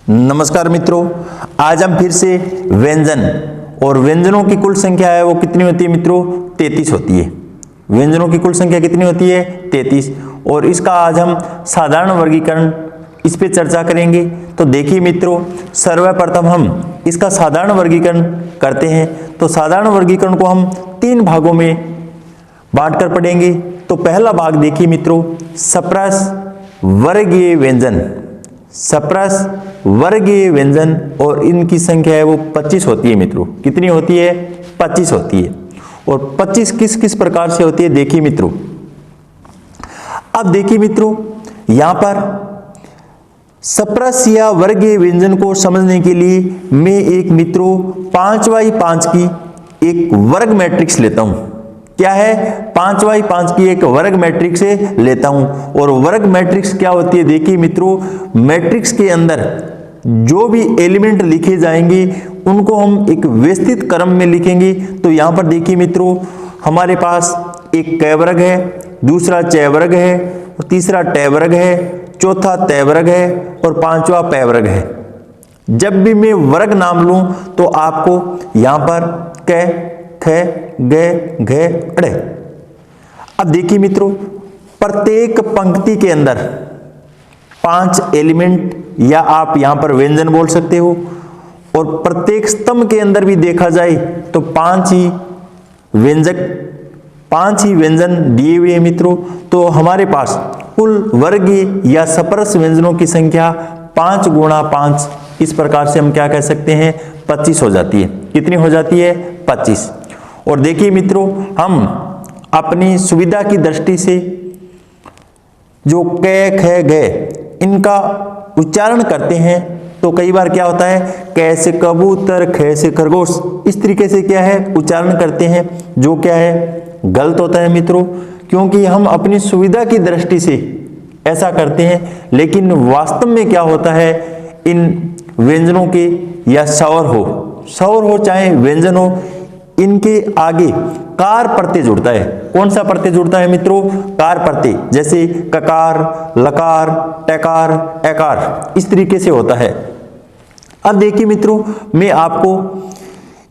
नमस्कार मित्रों, आज हम फिर से व्यंजन और व्यंजनों की कुल संख्या है वो कितनी होती है मित्रों? 33 होती है। व्यंजनों की कुल संख्या कितनी होती है? 33। और इसका आज हम साधारण वर्गीकरण इस पे चर्चा करेंगे। तो देखिए मित्रों, सर्वप्रथम हम इसका साधारण वर्गीकरण करते हैं। तो साधारण वर्गीकरण को हम 3 भागों में बांटकर पढ़ेंगे। तो पहला भाग देखिए मित्रों, सप्रस वर्गीय व्यंजन। सप्रस वर्गीय व्यंजन और इनकी संख्या है वो 25 होती है मित्रों। कितनी होती है? 25 होती है। और 25 किस किस प्रकार से होती है देखिए मित्रों। अब देखिए मित्रों, यहां पर सप्रस या वर्गीय व्यंजन को समझने के लिए मैं एक मित्रों 5x5 की एक वर्ग मैट्रिक्स लेता हूं। क्या है? 5x5 की एक वर्ग मैट्रिक्स से लेता हूं। और वर्ग मैट्रिक्स क्या होती है देखिए मित्रों, मैट्रिक्स के अंदर जो भी एलिमेंट लिखे जाएंगे उनको हम एक व्यवस्थित क्रम में लिखेंगे। तो यहां पर देखिए मित्रों, हमारे पास एक क वर्ग है, दूसरा च वर्ग है, तीसरा ट वर्ग है, चौथा त वर्ग है और पांचवा प वर्ग है। जब भी मैं वर्ग नाम लूं तो आपको यहां पर क, ख, ग, घ, अड़। अब देखिए मित्रों, प्रत्येक पंक्ति के अंदर 5 एलिमेंट या आप यहां पर व्यंजन बोल सकते हो। और प्रत्येक स्तंभ के अंदर भी देखा जाए तो 5 ही व्यंजन दिए हुए हैं मित्रों। तो हमारे पास कुल वर्गीय या सप्रस व्यंजनों की संख्या 5 गुणा 5 इस प्रकार से हम क्या कह सकते हैं? 25 हो जाती है। कितनी हो जाती है? 25। और देखिए मित्रों, हम अपनी सुविधा की दृष्टि से जो क, ख, ग इनका उच्चारण करते हैं तो कई बार क्या होता है, क से कबूतर, ख से खरगोश, इस तरीके से क्या है उच्चारण करते हैं, जो क्या है गलत होता है मित्रों। क्योंकि हम अपनी सुविधा की दृष्टि से ऐसा करते हैं, लेकिन वास्तव में क्या होता है, इन व्यंजनों के या स्वर हो चाहे व्यंजन हो, इनके आगे कार प्रत्यय जुड़ता है। कौन सा प्रत्यय जुड़ता है मित्रों? कार प्रत्यय। जैसे ककार, लकार, टकार, एकार, इस तरीके से होता है। अब देखिए मित्रों, मैं आपको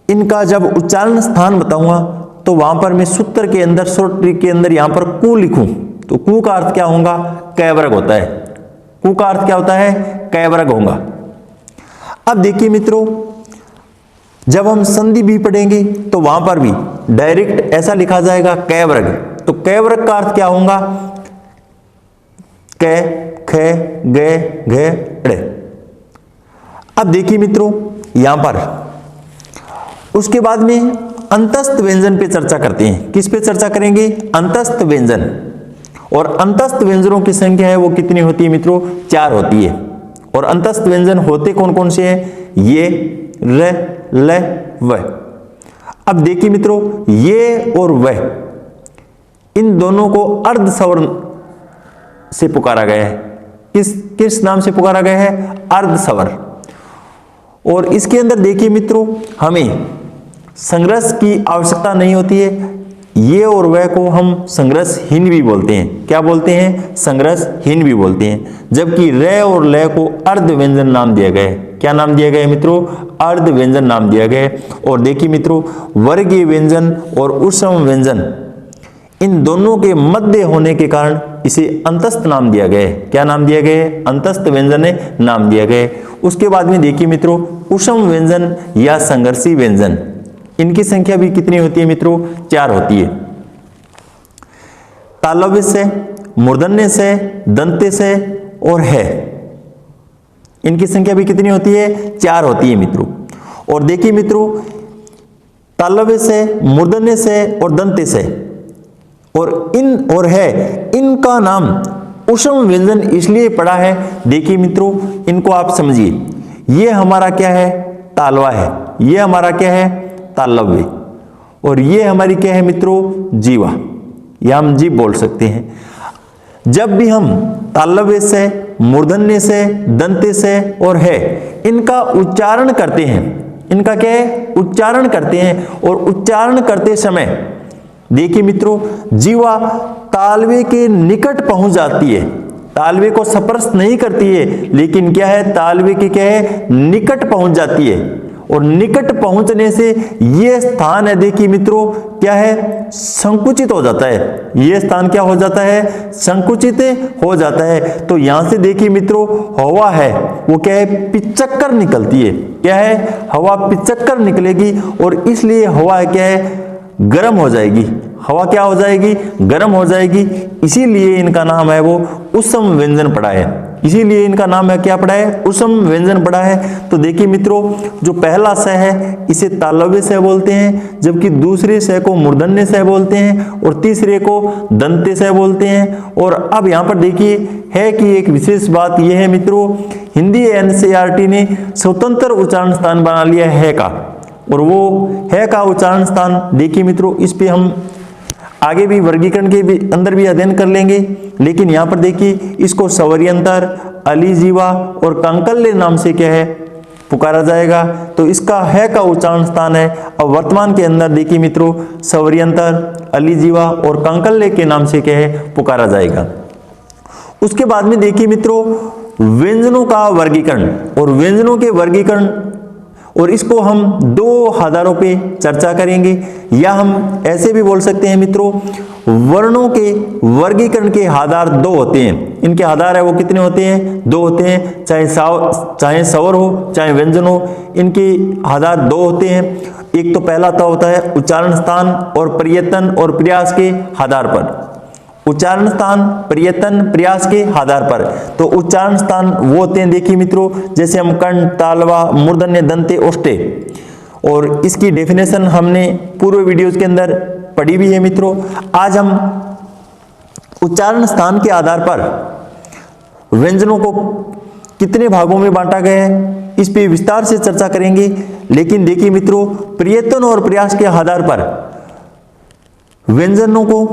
इनका जब उच्चारण स्थान बताऊंगा तो वहां पर मैं सूत्र के अंदर, शॉर्ट ट्रिक के अंदर यहां पर कु लिखूं तो कु का अर्थ क्या होगा? क वर्ग होता है। कु का अर्थ क्या होता है? क वर्ग होगा। अब देखिए मित्रों, जब हम संधि भी पढ़ेंगे तो वहां पर भी डायरेक्ट ऐसा लिखा जाएगा क वर्ग। तो क वर्ग का अर्थ क्या होगा? क, ख, ग, घ, ड़। अब देखिए मित्रों, यहां पर उसके बाद में अंतस्थ व्यंजन पे चर्चा करते हैं। किस पे चर्चा करेंगे? अंतस्थ व्यंजन। और अंतस्थ व्यंजनों की संख्या है वो कितनी होती है मित्रों? 4 होती है। और अंतस्थ व्यंजन होते कौन कौन से हैं? ये, र, ल, व। अब देखिए मित्रों, ये और वह, इन दोनों को अर्ध सवर्ण से पुकारा गया है। किस नाम से पुकारा गया है? अर्ध सवर्ण। और इसके अंदर देखिए मित्रों, हमें संग्रस की आवश्यकता नहीं होती है। ये और वह को हम संग्रसहीन भी बोलते हैं। क्या बोलते हैं? संग्रसहीन भी बोलते हैं। जबकि र और ल को अर्ध व्यंजन नाम दिया गया है। क्या नाम दिया गया है मित्रों? अर्ध व्यंजन नाम दिया गया है। और देखिए मित्रों, वर्गीय व्यंजन और ऊष्म व्यंजन, इन दोनों के मध्य होने के कारण इसे अंतस्थ नाम दिया गया है। क्या नाम दिया गया है? अंतस्थ व्यंजन नाम दिया गया है। उसके बाद में देखिए मित्रों, ऊष्म व्यंजन या संघर्षी व्यंजन, इनकी संख्या भी कितनी होती है मित्रों? 4 होती है। तालव्य से, मूर्धन्य से, दंत्य से और है, इनकी संख्या भी कितनी होती है? 4 होती है मित्रों। और देखिए मित्रों, तालव्य से, मूर्धन्य से और दंत्य से और इन और है, इनका नाम ऊष्म व्यंजन इसलिए पड़ा है। देखिए मित्रों, इनको आप समझिए। ये हमारा क्या है? तालवा है। ये हमारा क्या है? तालव्य। और ये हमारी क्या है मित्रों? जीवा, या हम जीव बोल सकते हैं। जब भी हम तालव्य से, मूर्धन्य से, दंत्य से और है, इनका उच्चारण करते हैं, इनका क्या है? उच्चारण करते हैं। और उच्चारण करते समय देखिए मित्रों, जीवा तालवे के निकट पहुंच जाती है। तालवे को स्पर्श नहीं करती है, लेकिन क्या है, तालवे के क्या है, निकट पहुंच जाती है। और निकट पहुंचने से ये स्थान है, देखिए मित्रों, क्या है, संकुचित हो जाता है। ये स्थान क्या हो जाता है, संकुचित हो जाता है। तो यहां से देखिए मित्रों, हवा है वो क्या है, पिचक्कर निकलती है। क्या है, हवा पिचक्कर निकलेगी और इसलिए हवा क्या है, गर्म हो जाएगी। हवा क्या हो जाएगी, गर्म हो जाएगी। इसीलिए इनका नाम है वो उष्म व्यंजन पड़ा है। इसीलिए इनका नाम है क्या पड़ा है, उष्म व्यंजन पड़ा है। तो देखिए मित्रों, जो पहला स है इसे तालव्य स बोलते हैं, जबकि दूसरे स को मूर्धन्य स बोलते हैं और तीसरे को दंत्य स बोलते हैं। और अब यहाँ पर देखिए है कि एक विशेष बात यह है मित्रों, हिंदी एनसीईआरटी ने स्वतंत्र उच्चारण स्थान बना लिया है का, और वो है का उच्चारण स्थान देखिए मित्रों, इस पे हम आगे भी वर्गीकरण के भी अंदर भी अध्ययन कर लेंगे। लेकिन यहाँ पर देखिए इसको सवर्यंतर, अलीजीवा और कंकल्य नाम से क्या है, पुकारा जाएगा। तो इसका है का उच्चारण स्थान है। अब वर्तमान के अंदर देखिए मित्रों, सवर्यंतर, अलीजीवा और कंकल्य के नाम से क्या है, पुकारा जाएगा। उसके बाद में देखिए मित्रों, व्यंजनों का वर्गीकरण और व्यंजनों के वर्गीकरण, और इसको हम दो आधारों पे चर्चा करेंगे, या हम ऐसे भी बोल सकते हैं मित्रों, वर्णों के वर्गीकरण के आधार दो होते हैं। इनके आधार है वो कितने होते हैं, दो होते हैं। चाहे स्वर हो चाहे व्यंजन हो, इनके आधार दो होते हैं। एक तो पहला तो होता है उच्चारण स्थान और प्रयत्न और प्रयास के आधार पर। उच्चारण स्थान, प्रयत्न, प्रयास के आधार पर। तो उच्चारण स्थान वो होते हैं, देखिए मित्रों, जैसे हम कंठ, तालवा, मूर्धन्य, दंते, ओष्ठे, और इसकी डेफिनेशन हमने पूर्व वीडियोज के अंदर पढ़ी भी है मित्रों। आज हम उच्चारण स्थान के आधार पर व्यंजनों को कितने भागों में बांटा गया है, इस पे विस्तार से चर्चा करेंगे। लेकिन देखिए मित्रों, प्रयत्न और प्रयास के आधार पर व्यंजनों को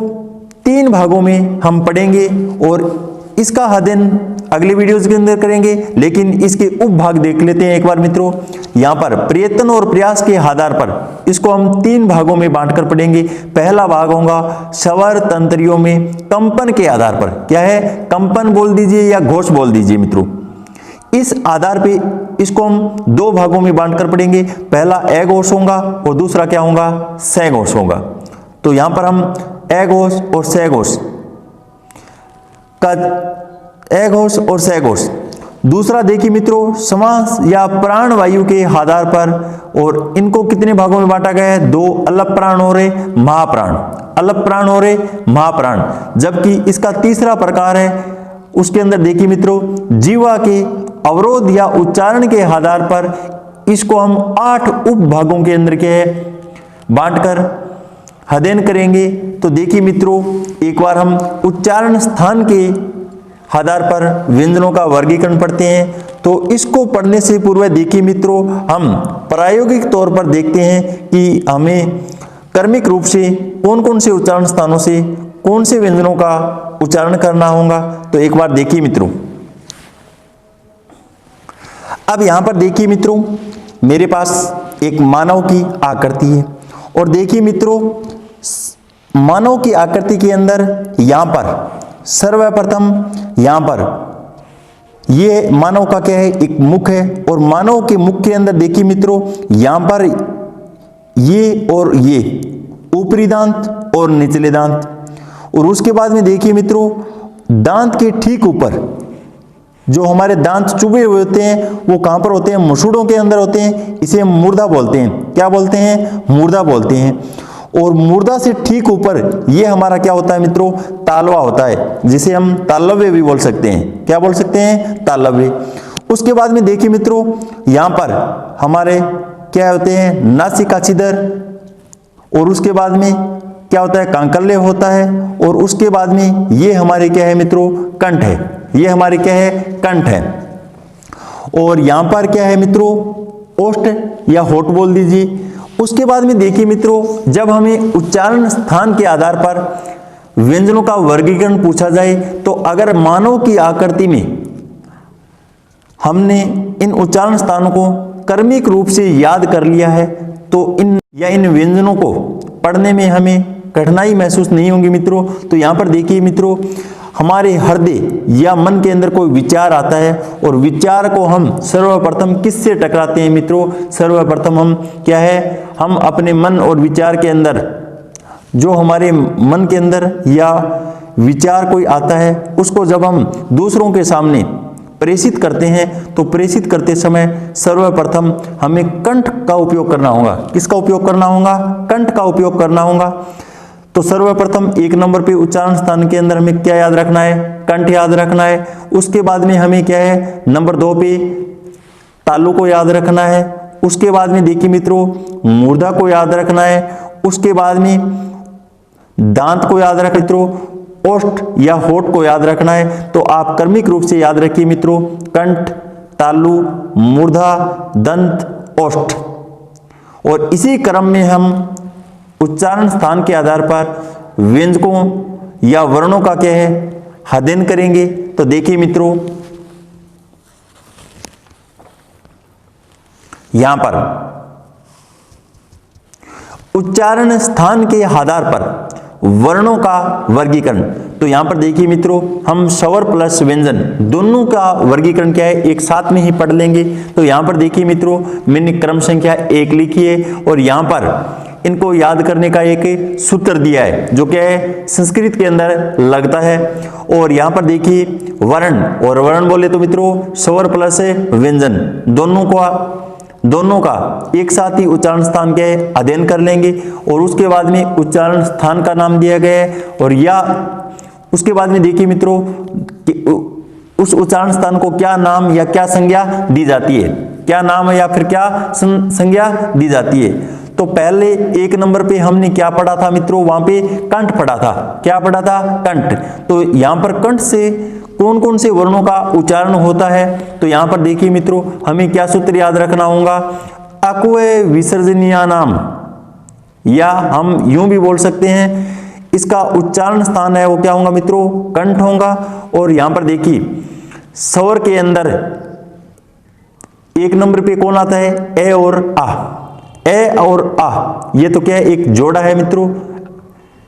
तीन भागों में हम पढ़ेंगे, और इसका अध्ययन अगले वीडियोस के अंदर करेंगे। लेकिन इसके उपभाग देख लेते हैं एक बार मित्रों। यहाँ पर प्रयत्न और प्रयास के आधार पर इसको हम तीन भागों में बांटकर पढ़ेंगे। पहला भाग होगा स्वर तंत्रियों में कंपन के आधार पर। क्या है, कंपन बोल दीजिए या घोष बोल दीजिए मित्रों। इस आधार पे इसको हम दो भागों में बांटकर पढ़ेंगे। पहला ए घोष होगा और दूसरा क्या होगा, स घोष होगा। तो यहां पर हम ए घोष और स घोष का, ए घोष और स घोष। दूसरा देखिए मित्रों, समास या प्राण वायु के आधार पर, और इनको कितने भागों में बांटा गया है, दो, अलप प्राण और महाप्राण। अलप प्राण और महाप्राण। जबकि इसका तीसरा प्रकार है, उसके अंदर देखिए मित्रों, जीवा के अवरोध या उच्चारण के आधार पर इसको हम 8 उप भागों के अंदर के बांटकर अध्ययन करेंगे। तो देखिए मित्रों, एक बार हम उच्चारण स्थान के आधार पर व्यंजनों का वर्गीकरण पढ़ते हैं। तो इसको पढ़ने से पूर्व देखिए मित्रों, हम प्रायोगिक तौर पर देखते हैं कि हमें क्रमिक रूप से कौन कौन से उच्चारण स्थानों से कौन से व्यंजनों का उच्चारण करना होगा। तो एक बार देखिए मित्रों, अब यहां पर देखिए मित्रों, मेरे पास एक मानव की आकृति है, और देखिए मित्रों, मानव की आकृति के अंदर यहां पर सर्वप्रथम यहां पर ये मानव का क्या है, एक मुख है, और मानव के मुख के अंदर देखिए मित्रों, यहां पर ये और ये ऊपरी दांत और निचले दांत। और उसके बाद में देखिए मित्रों, दांत के ठीक ऊपर जो हमारे दांत चुभे हुए होते हैं वो कहां पर होते हैं, मसूड़ों के अंदर होते हैं। इसे हम मुर्दा बोलते हैं। क्या बोलते हैं, मुर्दा बोलते हैं। और मुर्दा से ठीक ऊपर ये हमारा क्या होता है मित्रों, तालवा होता है, जिसे हम तालव्य भी बोल सकते हैं। क्या बोल सकते हैं, तालव्य। उसके बाद में देखिए मित्रों, यहां पर हमारे क्या होते हैं, नासिका छिद्र, और उसके बाद में क्या होता है, कांकल्य होता है, और उसके बाद में ये हमारे क्या है मित्रों, कंठ है। ये हमारे क्या है, कंठ है। और यहां पर क्या है मित्रों, ओष्ठ या होठ बोल दीजिए। उसके बाद में देखिए मित्रों, जब हमें उच्चारण स्थान के आधार पर व्यंजनों का वर्गीकरण पूछा जाए, तो अगर मानव की आकृति में हमने इन उच्चारण स्थानों को क्रमिक रूप से याद कर लिया है, तो इन व्यंजनों को पढ़ने में हमें कठिनाई महसूस नहीं होगी मित्रों। तो यहां पर देखिए मित्रों, हमारे हृदय या मन के अंदर कोई विचार आता है और विचार को हम सर्वप्रथम किससे टकराते हैं मित्रों? सर्वप्रथम हम क्या है, हम अपने मन और विचार के अंदर, जो हमारे मन के अंदर या विचार कोई आता है उसको जब हम दूसरों के सामने प्रेषित करते हैं तो प्रेषित करते समय सर्वप्रथम हमें कंठ का उपयोग करना होगा। किसका उपयोग करना होगा? कंठ का उपयोग करना होगा। तो सर्वप्रथम 1 नंबर पे उच्चारण स्थान के अंदर हमें क्या याद रखना है? कंठ याद रखना है। उसके बाद में हमें क्या है, नंबर 2 पे तालु को याद रखना है। उसके बाद में देखिए मित्रों मूर्धा को याद रखना है। उसके बाद में दांत को याद रख मित्रों, ओष्ठ या होठ को याद रखना है। तो आप क्रमिक रूप से याद रखिए मित्रों, कंठ, तालु, मूर्धा, दंत, ओष्ठ, और इसी क्रम में हम उच्चारण स्थान के आधार पर व्यंजकों या वर्णों का क्या है, अध्ययन करेंगे। तो देखिए मित्रों यहां पर उच्चारण स्थान के आधार पर वर्णों का वर्गीकरण। तो यहां पर देखिए मित्रों हम स्वर प्लस व्यंजन दोनों का वर्गीकरण क्या है एक साथ में ही पढ़ लेंगे। तो यहां पर देखिए मित्रों मैंने क्रम संख्या 1 लिखी है और यहां पर इनको याद करने का एक सूत्र दिया है जो क्या है संस्कृत के अंदर लगता है। और यहां पर देखिए वर्ण, और वर्ण बोले तो मित्रों स्वर प्लस व्यंजन दोनों का एक साथ ही उच्चारण स्थान के अध्ययन कर लेंगे। और उसके बाद में उच्चारण स्थान का नाम दिया गया है और या उसके बाद में देखिए मित्रों उस उच्चारण स्थान को क्या नाम या क्या संज्ञा दी जाती है, क्या नाम है या फिर क्या संज्ञा दी जाती है। तो पहले 1 नंबर पे हमने क्या पढ़ा था मित्रों, वहां पे कंठ पढ़ा था। क्या पढ़ा था? कंठ। तो यहां पर कंठ से कौन कौन से वर्णों का उच्चारण होता है? तो यहां पर देखिए मित्रों हमें क्या सूत्र याद रखना होगा, अक्वय विसर्जनीय नाम, या हम यूं भी बोल सकते हैं इसका उच्चारण स्थान है वो क्या होगा मित्रों, कंठ होगा। और यहां पर देखिए स्वर के अंदर 1 नंबर पे कौन आता है, ए और आ। ए और आ ये तो क्या है एक जोड़ा है मित्रों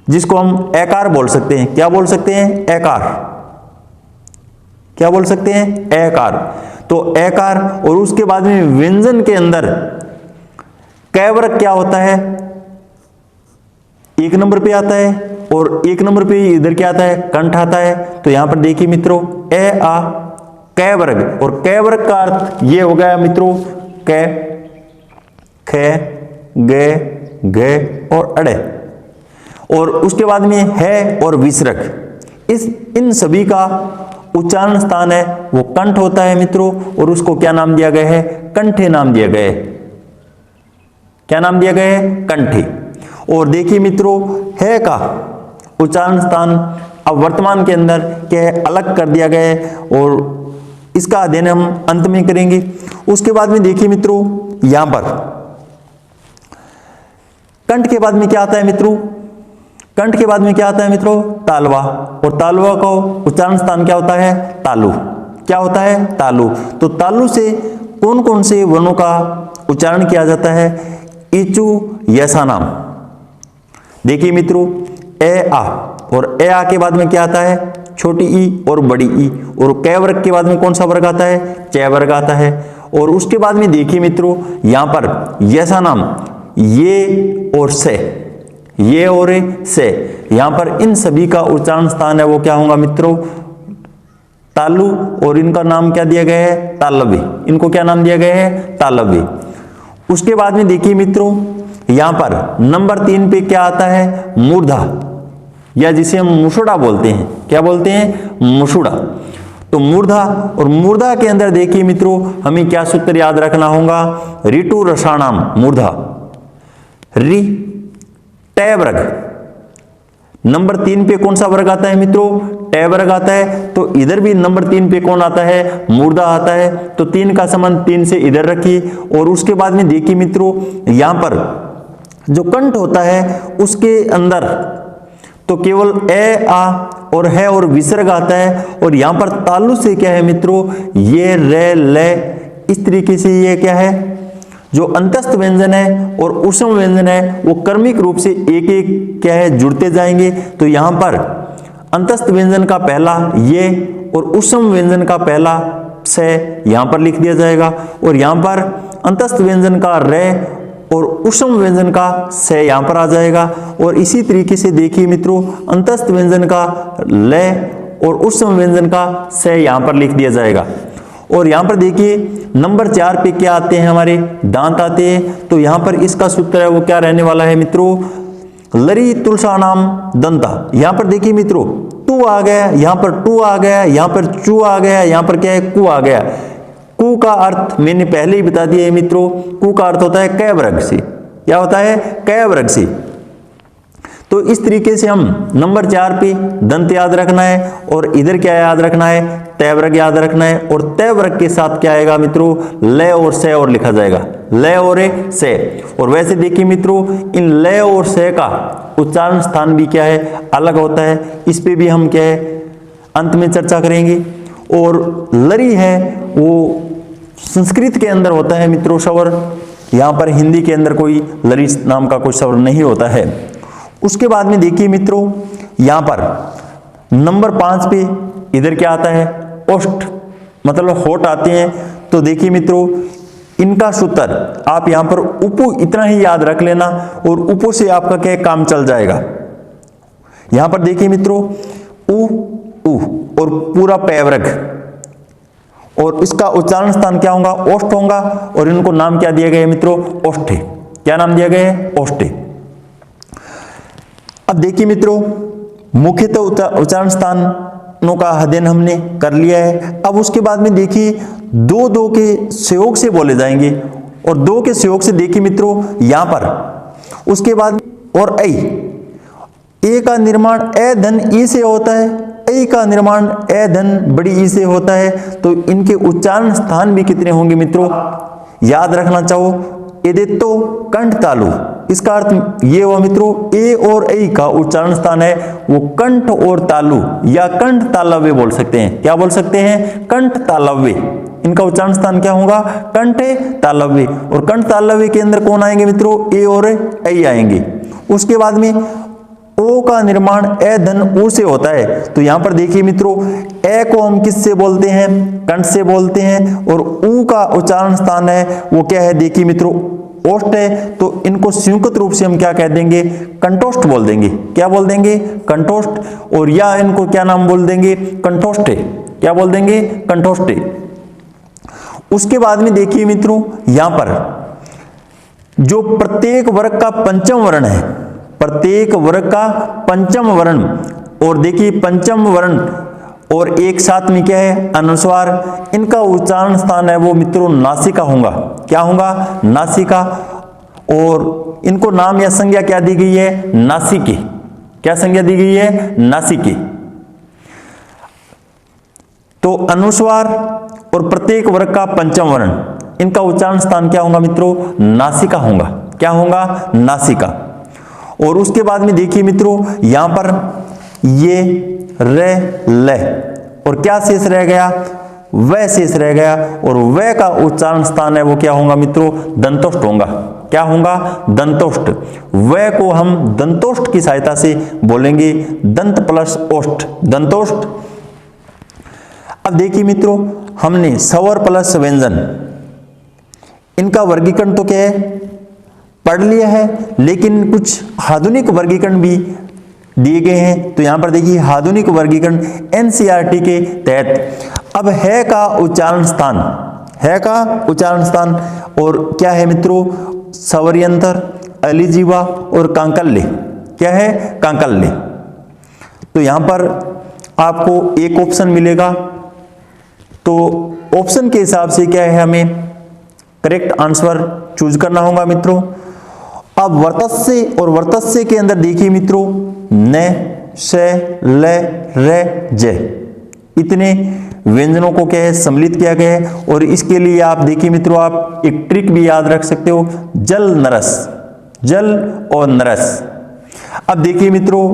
जिसको हम एकार बोल सकते हैं। क्या बोल सकते हैं? एकार। क्या बोल सकते हैं? एकार। तो एकार। और उसके बाद में व्यंजन के अंदर कै वर्ग क्या होता है, 1 नंबर पे आता है और 1 नंबर पे इधर क्या आता है, कंठ आता है। तो यहां पर देखिए मित्रों ए आ कै वर्ग, और कै वर्ग का अर्थ ये हो गया मित्रों कै, खे, गे, गे और अड़े। और उसके बाद में है और विसर्ग, इन सभी का उच्चारण स्थान है वो कंठ होता है मित्रों। और उसको क्या नाम दिया गया है, कंठे नाम दिया गया है। क्या नाम दिया गया है? कंठे। और देखिए मित्रों है का उच्चारण स्थान अब वर्तमान के अंदर क्या है अलग कर दिया गया है और इसका अध्ययन हम अंत में करेंगे। उसके बाद में देखिए मित्रों यहां पर कंठ के बाद में क्या आता है मित्रों, कंठ के बाद में क्या आता है मित्रों, तालवा। और तालवा का उच्चारण स्थान क्या होता है, तालु। क्या होता है? तालु। तो तालु से कौन कौन से वर्णों का उच्चारण किया जाता है, इचु यसा नाम। देखिए मित्रों ए आ, और ए आ के बाद में क्या आता है, छोटी ई और बड़ी ई। और कै वर्ग के बाद में कौन सा वर्ग आता है, च वर्ग आता है। और उसके बाद में देखिए मित्रों यहां पर यसा नाम ये और से, ये और से, यहां पर इन सभी का उच्चारण स्थान है वो क्या होगा मित्रों, तालु। और इनका नाम क्या दिया गया है, तालव्य। इनको क्या नाम दिया गया है, तालव्य। उसके बाद में देखिए मित्रों यहां पर नंबर 3 पे क्या आता है, मूर्धा, या जिसे हम मुसुड़ा बोलते हैं। क्या बोलते हैं? मुसुड़ा। तो मूर्धा, और मूर्धा के अंदर देखिए मित्रों हमें क्या सूत्र याद रखना होगा, ऋतु रसाणाम मूर्धा, रि टै वर्ग। नंबर 3 पे कौन सा वर्ग आता है मित्रों, टै वर्ग आता है। तो इधर भी नंबर 3 पे कौन आता है, मूर्धा आता है। तो 3 का संबंध 3 से इधर रखिए। और उसके बाद में देखिए मित्रों यहां पर जो कंठ होता है उसके अंदर तो केवल ए आ और है और विसर्ग आता है। और यहां पर तालु से क्या है मित्रों, ये रे ले, इस तरीके से ये क्या है जो अंतस्थ व्यंजन है और ऊष्म व्यंजन है वो क्रमिक रूप से एक एक क्या है जुड़ते जाएंगे। तो यहां पर अंतस्थ व्यंजन का पहला ये और उष्म व्यंजन का पहला से यहां पर लिख दिया जाएगा, और यहां पर अंतस्थ व्यंजन का रे और उष्म व्यंजन का से यहां पर आ जाएगा। और इसी तरीके से देखिए मित्रों, अंतस्थ व्यंजन का ले और उष्म व्यंजन का से यहां पर लिख दिया जाएगा। और यहां पर देखिए नंबर 4 पे क्या आते हैं, हमारे दांत आते हैं। तो यहां पर इसका सूत्र है वो क्या रहने वाला है मित्रों, लरी तुलसानाम दंता। यहां पर देखिए मित्रों टू आ गया, यहां पर टू आ गया, यहां पर चू आ गया, यहां पर क्या है कु आ गया। कु का अर्थ मैंने पहले ही बता दिया है मित्रों, कु का अर्थ होता है कै वर्ग से। क्या होता है, कै वर्ग से। तो इस तरीके से हम नंबर 4 पे दंत याद रखना है, और इधर क्या याद रखना है, तय वर्ग याद रखना है। और तय वर्ग के साथ क्या आएगा मित्रों, लय और से और लिखा जाएगा, लय और से। और वैसे देखिए मित्रों, इन लय और से का उच्चारण स्थान भी क्या है, अलग होता है। इस पे भी हम क्या है अंत में चर्चा करेंगे। और लरी है वो संस्कृत के अंदर होता है मित्रों स्वर, यहां पर हिंदी के अंदर कोई लरी नाम का कोई स्वर नहीं होता है। उसके बाद में देखिए मित्रों, यहां पर नंबर 5 पे इधर क्या आता है, ओष्ठ, मतलब होठ आते हैं। तो देखिए मित्रों, इनका सूत्र आप यहां पर उपु इतना ही याद रख लेना, और उपु से आपका क्या काम चल जाएगा। यहां पर देखिए मित्रों, उ और पूरा पैवर्ग, और इसका उच्चारण स्थान क्या होगा, ओष्ठ होगा। और इनको नाम क्या दिया गया है मित्रों, ओष्ठे। क्या नाम दिया गया है, ओष्ठे। अब देखिए मित्रों, मुख्यतः उच्चारण स्थानों का अध्ययन हमने कर लिया है। अब उसके बाद में देखिए दो दो के सहयोग से बोले जाएंगे, और दो के सहयोग से देखिए मित्रों यहां पर उसके बाद और ए का निर्माण ए धन ई से होता है, ए का निर्माण ए धन बड़ी ई से होता है। तो इनके उच्चारण स्थान भी कितने होंगे मित्रों, याद रखना चाहो, एदेतो कंठ तालु। इसका अर्थ ये हुआ मित्रों, ए और ए का उच्चारण स्थान है वो कंठ और तालु या कंठ तालव्य बोल सकते हैं। क्या बोल सकते हैं, कंठ तालव्य। इनका उच्चारण स्थान क्या होगा, कंठ तालव्य। और कंठ तालव्य के अंदर कौन आएंगे मित्रों, ए और ए आएंगे। उसके बाद में ओ का निर्माण ए धन ऊ से होता है। तो यहां पर देखिए मित्रों, ए को हम किससे बोलते हैं, कंठ से बोलते हैं। और ऊ का उच्चारण स्थान है वो क्या है, देखिए मित्रों ओष्ठ है। तो इनको संयुक्त रूप से हम क्या कह देंगे, कंठोष्ठ बोल देंगे। क्या बोल देंगे, कंठोष्ठ। और या इनको क्या नाम बोल देंगे, कंठोष्ठे। क्या बोल देंगे, कंठोष्ठे। उसके बाद में देखिए मित्रों, यहां पर जो प्रत्येक वर्ग का पंचम वर्ण है, प्रत्येक वर्ग का पंचम वर्ण, और देखिए पंचम वर्ण और एक साथ में क्या है, अनुस्वार। इनका उच्चारण स्थान है वो मित्रों नासिका होगा। क्या होगा, नासिका। और इनको नाम या संज्ञा क्या दी गई है, नासिके। क्या संज्ञा दी गई है, नासिके। तो अनुस्वार और प्रत्येक वर्ग का पंचम वर्ण, इनका उच्चारण स्थान क्या होगा मित्रों, नासिका होगा। क्या होगा, नासिका। और उसके बाद में देखिए मित्रों, यहां पर ये रे ले और क्या शेष रह गया, वह शेष रह गया। और वह का उच्चारण स्थान है वो क्या होगा मित्रों, दंतोष्ठ होगा। क्या होगा, दंतोष्ठ। वह को हम दंतोष्ठ की सहायता से बोलेंगे, दंत प्लस ओष्ठ, दंतोष्ठ। अब देखिए मित्रों, हमने स्वर प्लस व्यंजन, इनका वर्गीकरण तो क्या है पढ़ लिया है, लेकिन कुछ आधुनिक वर्गीकरण भी दिए गए हैं। तो यहां पर देखिए आधुनिक वर्गीकरण एनसीईआरटी के तहत। अब है का उच्चारण स्थान, है का उच्चारण स्थान और क्या है मित्रों, स्वरयंत्र, अलिजीवा और कांकल्य। क्या है, कांकल्य। तो यहां पर आपको एक ऑप्शन मिलेगा, तो ऑप्शन के हिसाब से क्या है, हमें करेक्ट आंसर चूज करना होगा मित्रों। अब वर्तस्य और वर्तस्य के अंदर देखिए मित्रों, न, से, ल, रे, जे, इतने व्यंजनों को क्या है सम्मिलित किया गया है। और इसके लिए आप देखिए मित्रों, आप एक ट्रिक भी याद रख सकते हो, जल नरस, जल और नरस। अब देखिए मित्रों,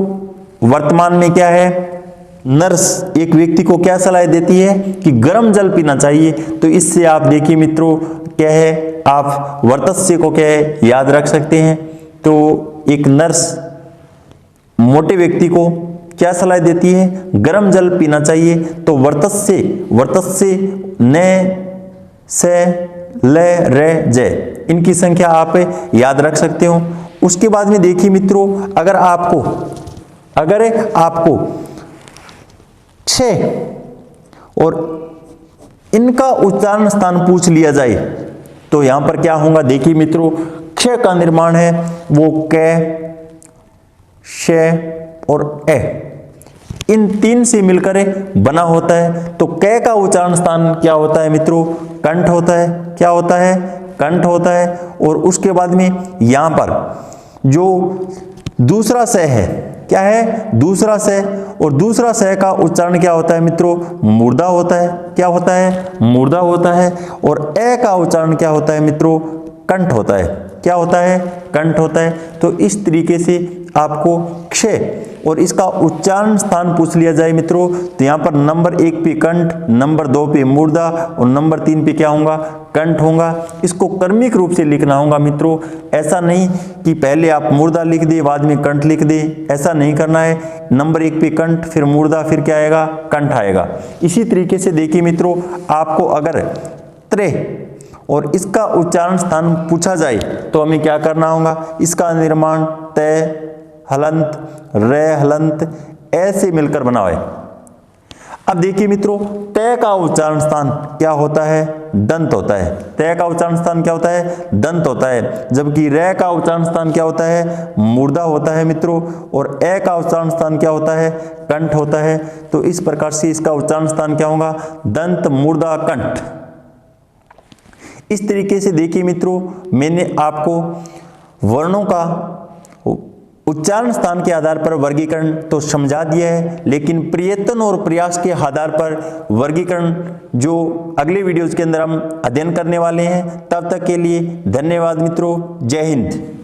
वर्तमान में क्या है, नर्स एक व्यक्ति को क्या सलाह देती है कि गर्म जल पीना चाहिए। तो इससे आप देखिए मित्रों क्या है, आप वर्तस्य को क्या है याद रख सकते हैं। तो एक नर्स मोटे व्यक्ति को क्या सलाह देती है? गर्म जल पीना चाहिए। तो वर्तस्य न से ल रे जय, इनकी संख्या आप याद रख सकते हो। उसके बाद में देखिए मित्रों, अगर आपको क्ष और इनका उच्चारण स्थान पूछ लिया जाए तो यहां पर क्या होगा? देखिए मित्रों, क्ष का निर्माण है वो क, श और ए, इन तीन से मिलकर बना होता है। तो क का उच्चारण स्थान क्या होता है मित्रों? कंठ होता है। क्या होता है? कंठ होता है। और उसके बाद में यहां पर जो दूसरा स है, क्या है? दूसरा स, और दूसरा स का उच्चारण क्या होता है मित्रों? मूर्धा होता है। क्या होता है? मूर्धा होता है। और ए का उच्चारण क्या होता है मित्रों? कंठ होता है। क्या होता है? कंठ होता है। तो इस तरीके से आपको क्ष और इसका उच्चारण स्थान पूछ लिया जाए मित्रों, तो यहां पर नंबर 1 पे कंठ, नंबर 2 पे मूर्धा और नंबर 3 पे क्या होगा? कंठ होगा। इसको क्रमिक रूप से लिखना होगा मित्रों, ऐसा नहीं कि पहले आप मूर्धा लिख दे बाद में कंठ लिख दे, ऐसा नहीं करना है। नंबर 1 पे कंठ, फिर मूर्धा, फिर क्या आएगा? कंठ आएगा। इसी तरीके से देखिए मित्रों, आपको अगर त्रे और इसका उच्चारण स्थान पूछा जाए तो हमें क्या करना होगा? इसका निर्माण तय, हलंत, रे हलंत, ऐसे मिलकर बना है। अब देखिए मित्रों, तय का उच्चारण स्थान क्या होता है? दंत होता है। तय का उच्चारण स्थान क्या होता है? दंत होता है। जबकि रे का उच्चारण स्थान क्या होता है? मूर्धा होता है मित्रों। और ए का उच्चारण स्थान क्या होता है? कंठ होता है। तो इस प्रकार से इसका उच्चारण स्थान क्या होगा? दंत, मूर्धा, कंठ। इस तरीके से देखिए मित्रों, मैंने आपको वर्णों का उच्चारण स्थान के आधार पर वर्गीकरण तो समझा दिया है, लेकिन प्रयत्न और प्रयास के आधार पर वर्गीकरण जो अगले वीडियोज के अंदर हम अध्ययन करने वाले हैं। तब तक के लिए धन्यवाद मित्रों। जय हिंद।